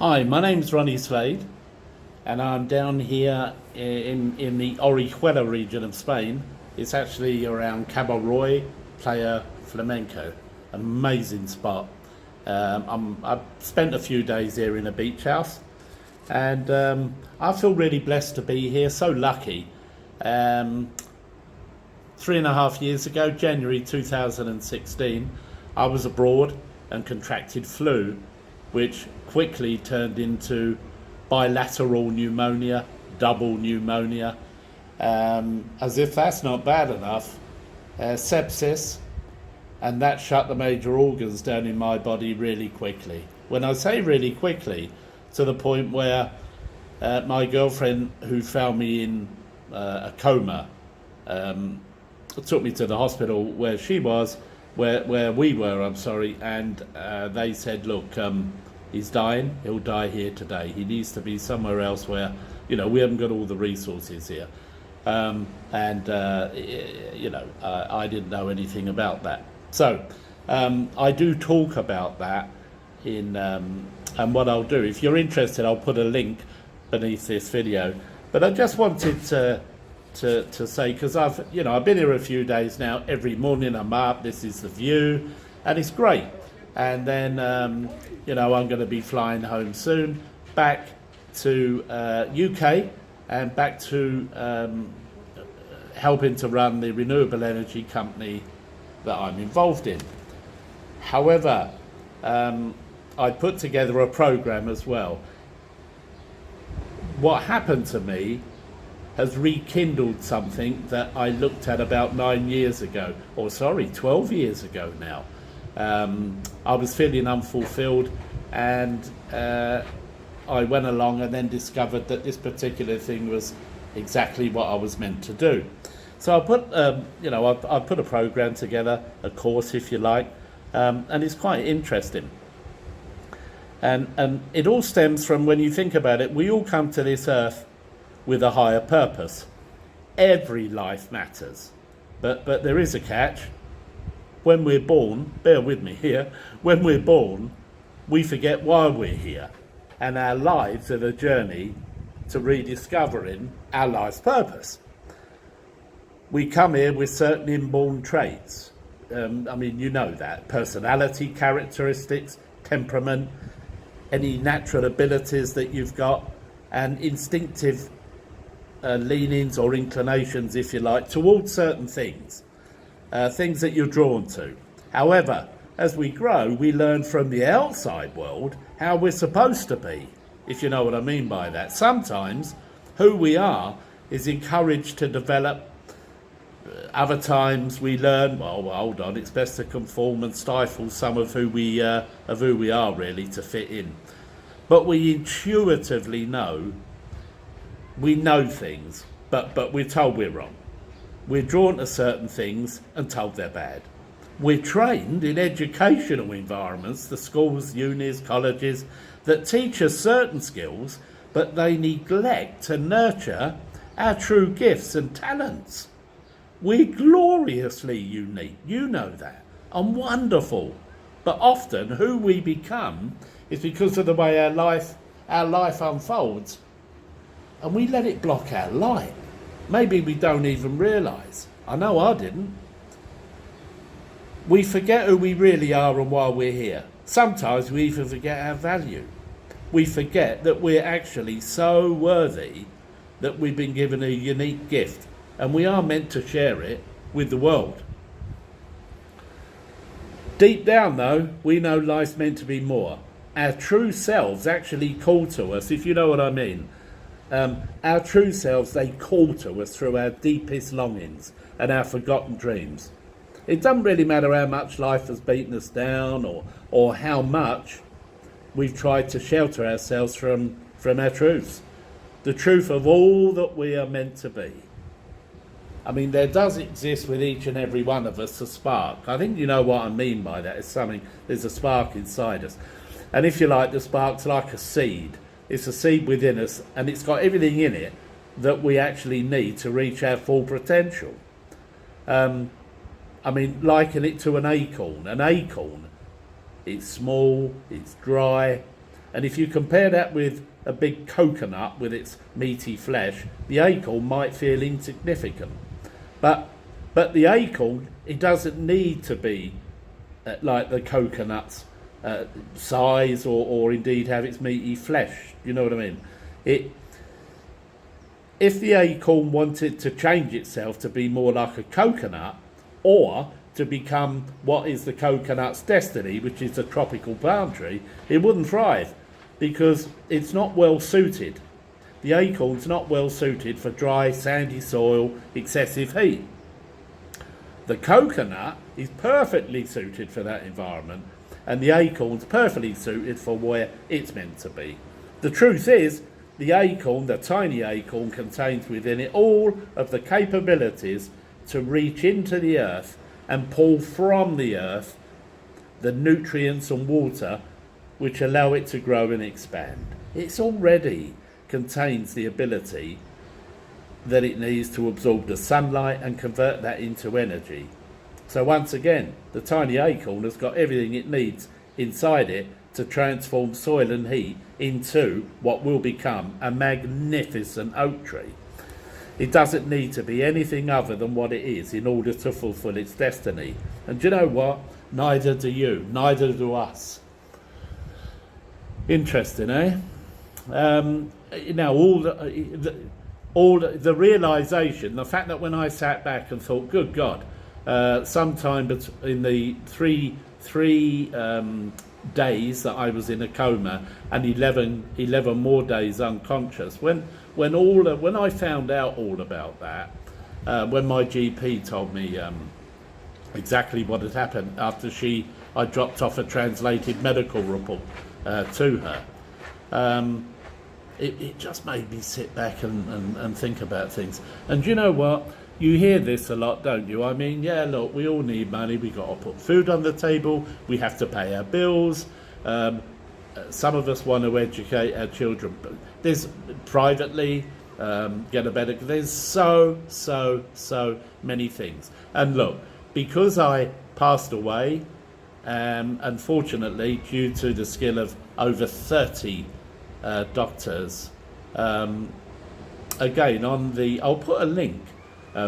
Hi, my name's Ronnie Slade, and I'm down here in the Orihuela region of Spain. It's actually around Cabo Roy, Playa Flamenco, an amazing spot. I've spent a few days here in a beach house, and I feel really blessed to be here, so lucky. Um, 3.5 years ago, January 2016, I was abroad and contracted flu, which quickly turned into bilateral pneumonia, double pneumonia. As if that's not bad enough, sepsis, and that shut the major organs down in my body really quickly. When I say really quickly, to the point where my girlfriend, who found me in a coma, took me to the hospital where she was, where we were, I'm sorry, and they said, look, he's dying, he'll die here today. He needs to be somewhere else where, we haven't got all the resources here. I didn't know anything about that. So I do talk about that and what I'll do, if you're interested, I'll put a link beneath this video. But I just wanted to say, because I've been here a few days now. Every morning I'm up, this is the view, and it's great. And then I'm going to be flying home soon, back to UK, and back to helping to run the renewable energy company that I'm involved in. However, I put together a program as well. What happened to me has rekindled something that I looked at about 12 years ago now. I was feeling unfulfilled, and I went along and then discovered that this particular thing was exactly what I was meant to do. So I put, I put a program together, a course, if you like, and it's quite interesting. And it all stems from, when you think about it, we all come to this earth with a higher purpose. Every life matters, but there is a catch. When we're born, bear with me here, when we're born, we forget why we're here, and our lives are the journey to rediscovering our life's purpose. We come here with certain inborn traits. That personality characteristics, temperament, any natural abilities that you've got, and instinctive leanings or inclinations, if you like, towards certain things, things that you're drawn to. However, as we grow, we learn from the outside world how we're supposed to be, if you know what I mean by that. Sometimes who we are is encouraged to develop. Other times we learn, well, hold on, it's best to conform and stifle some of who we are really, to fit in. But we intuitively know. We know things, but we're told we're wrong. We're drawn to certain things and told they're bad. We're trained in educational environments, the schools, unis, colleges, that teach us certain skills, but they neglect to nurture our true gifts and talents. We're gloriously unique, you know that, and wonderful. But often who we become is because of the way our life unfolds, and we let it block our light. Maybe we don't even realise. I know I didn't. We forget who we really are and why we're here. Sometimes we even forget our value. We forget that we're actually so worthy, that we've been given a unique gift, and we are meant to share it with the world. Deep down, though, we know life's meant to be more. Our true selves actually call to us, if you know what I mean. Our true selves, they call to us through our deepest longings and our forgotten dreams. It doesn't really matter how much life has beaten us down, or how much we've tried to shelter ourselves from our truths. The truth of all that we are meant to be. There does exist with each and every one of us a spark. I think you know what I mean by that. There's a spark inside us. And if you like, the spark's like a seed. It's a seed within us, and it's got everything in it that we actually need to reach our full potential. Liken it to an acorn. An acorn, it's small, it's dry, And if you compare that with a big coconut with its meaty flesh, the acorn might feel insignificant. But the acorn, it doesn't need to be like the coconut's size or indeed have its meaty flesh. You know what I mean? If the acorn wanted to change itself to be more like a coconut, or to become what is the coconut's destiny, which is a tropical palm tree, it wouldn't thrive because it's not well suited. The acorn's not well suited for dry, sandy soil, excessive heat. The coconut is perfectly suited for that environment, and the acorn's perfectly suited for where it's meant to be. The truth is, the acorn, the tiny acorn, contains within it all of the capabilities to reach into the earth and pull from the earth the nutrients and water which allow it to grow and expand. It already contains the ability that it needs to absorb the sunlight and convert that into energy. So once again, the tiny acorn has got everything it needs inside it to transform soil and heat into what will become a magnificent oak tree. It doesn't need to be anything other than what it is in order to fulfill its destiny. And do you know what? Neither do you, neither do us. Interesting, eh? Now, all the realisation, the fact that when I sat back and thought, good God, sometime in the three days that I was in a coma and 11 more days unconscious, when I found out all about that, when my GP told me exactly what had happened after I dropped off a translated medical report to her, it just made me sit back and think about things. And you know what? You hear this a lot, don't you? I mean, yeah, look, we all need money. We got to put food on the table. We have to pay our bills. Some of us want to educate our children. But there's privately, get a better. There's so many things. And look, because I passed away, unfortunately, due to the skill of over 30 doctors, again, I'll put a link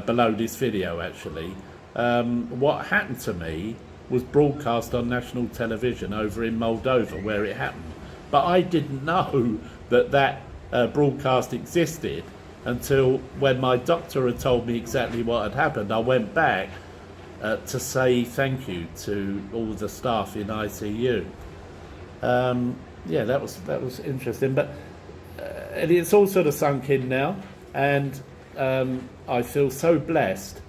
below this video actually. What happened to me was broadcast on national television over in Moldova where it happened, but I didn't know that broadcast existed until when my doctor had told me exactly what had happened. I went back to say thank you to all the staff in ICU. Yeah, that was interesting, but it's all sort of sunk in now, and I feel so blessed,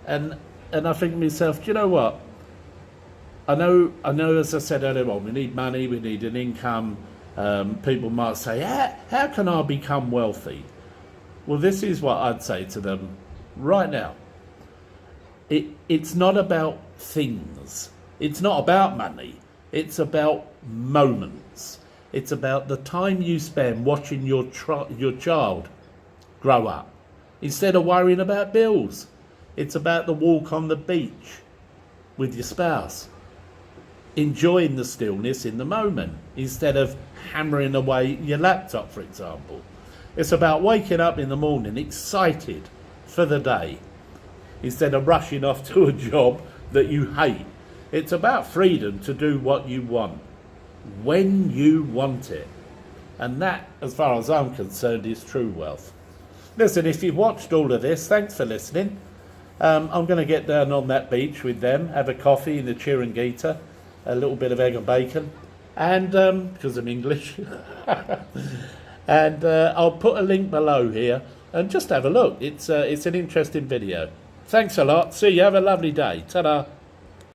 and I think to myself, do you know what? I know. As I said earlier on, we need money, we need an income. People might say, how can I become wealthy? Well, this is what I'd say to them right now. It's not about things. It's not about money. It's about moments. It's about the time you spend watching your child grow up, instead of worrying about bills. It's about the walk on the beach with your spouse, enjoying the stillness in the moment, instead of hammering away your laptop, for example. It's about waking up in the morning excited for the day, instead of rushing off to a job that you hate. It's about freedom to do what you want, when you want it. And that, as far as I'm concerned, is true wealth. Listen, if you've watched all of this, thanks for listening. I'm going to get down on that beach with them, have a coffee in the Chiringuita, a little bit of egg and bacon, and because I'm English. And I'll put a link below here, and just have a look. It's an interesting video. Thanks a lot. See you. Have a lovely day. Ta-da.